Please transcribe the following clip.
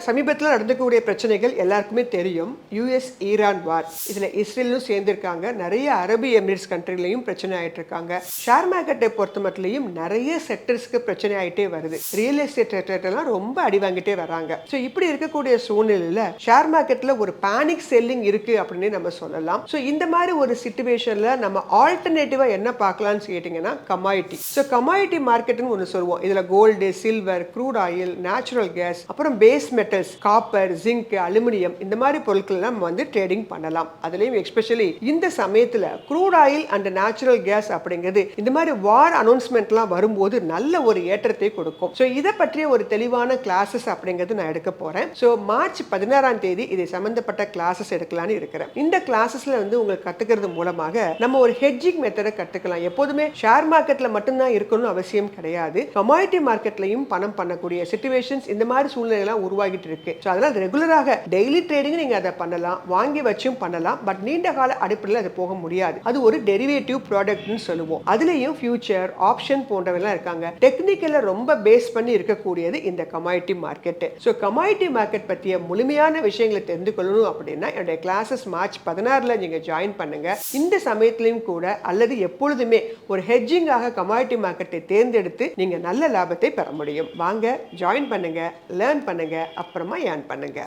சமீபத்தில் நடந்துக்கூடிய பிரச்சனைகள் எல்லாருக்குமே தெரியும். யுஎஸ் ஈரான் வார், இதுல இஸ்ரேலும் சேர்ந்திருக்காங்க. நிறைய அரபு எமிரேட்ஸ் கண்ட்ரிலையும் பிரச்சனை ஆயிட்டு இருக்காங்க. ஷேர் மார்க்கெட்டை பொறுத்த மட்டும் நிறைய செக்டர்ஸ்க்கு பிரச்சனை ஆயிட்டே வருது. ரியல் எஸ்டேட் செக்டர் எல்லாம் ரொம்ப அடி வாங்கிட்டே வராங்க. ஸோ இப்படி இருக்கக்கூடிய சூழ்நிலையில ஷேர் மார்க்கெட்ல ஒரு பேனிக் செல்லிங் இருக்கு அப்படின்னு நம்ம சொல்லலாம். ஸோ இந்த மாதிரி ஒரு சிச்சுவேஷன்ல நம்ம ஆல்டர்னேட்டிவா என்ன பார்க்கலாம்னு கேட்டீங்கன்னா கமாடிட்டி. ஸோ கமாடிட்டி மார்க்கெட்னு ஒன்று சொல்லுவோம். இதுல gold, silver, crude oil, natural gas, அப்புறம் base metals, copper, zinc, aluminium, இந்த மாதிரி பொருட்கள் நம்ம வந்து ட்ரேடிங் பண்ணலாம். அதுலயும் எஸ்பெஷலி இந்த சமயத்துல crude oil and natural gas அப்படிங்கிறது இந்த மாதிரி வார் அனௌன்ஸ்மெண்ட்லாம் வரும்போது நல்ல ஒரு ஏற்றத்தை கொடுக்கும். ஸோ இதை பற்றிய ஒரு தெளிவான கிளாஸஸ் அப்படிங்கிறது நான் எடுக்க போறேன். ஸோ மார்ச் 16ஆம் தேதி இதை சம்பந்தப்பட்ட கிளாஸஸ் எடுக்கலான்னு இருக்கிறேன். இந்த கிளாஸஸ்ல வந்து உங்களுக்கு கத்துக்கிறது மூலமாக நம்ம ஒரு ஹெட்ஜிங் மெத்தடை கத்துக்கலாம். எப்போதுமே ஷேர் மார்க்கெட்ல மட்டும்தான் இருக்கணும்னு அவசியம் கிடையாது. கமாடிட்டி மார்க்கெட்லயும் பணம் பண்ணக்கூடிய சிச்சுவேஷன்ஸ் இந்த மாதிரி சூழ்நிலைலாம் உருவாகிட்டு இருக்கு. ஸோ அதனால ரெகுலராக டெய்லி ட்ரேடிங் நீங்க அதை பண்ணலாம், வாங்கி வச்சும் பண்ணலாம். பட் நீண்ட கால அடிப்படையில் அது போக முடியாது. அது ஒரு டெரிவேட்டிவ் ப்ராடக்ட்னு சொல்லுவோம். அதுலயும் ஃபியூச்சர், ஆப்ஷன் போன்றவெல்லாம் இருக்காங்க. டெக்னிக்கல ரொம்ப பேஸ் பண்ணி இருக்கக்கூடியது இந்த commodity market. So commodity market பற்றிய முழுமையான விஷயங்களை தெரிந்து கொள்ளணும் அப்படின்னா என்னுடைய கிளாஸஸ் மார்ச் 16ல நீங்க ஜாயின் பண்ணுங்க. இந்த சமயத்திலையும் கூட அல்லது எப்பொழுதுமே ஒரு ஹெட்ஜிங்காக கமாடிட்டி மார்க்கெட்டை தேர்ந்தெடுத்து நீங்க நல்ல லாபத்தை பெற முடியும். வாங்க ஜாயின் பண்ணுங்க, லேர்ன் பண்ணுங்க, அப்புறமா ஏர்ன் பண்ணுங்க.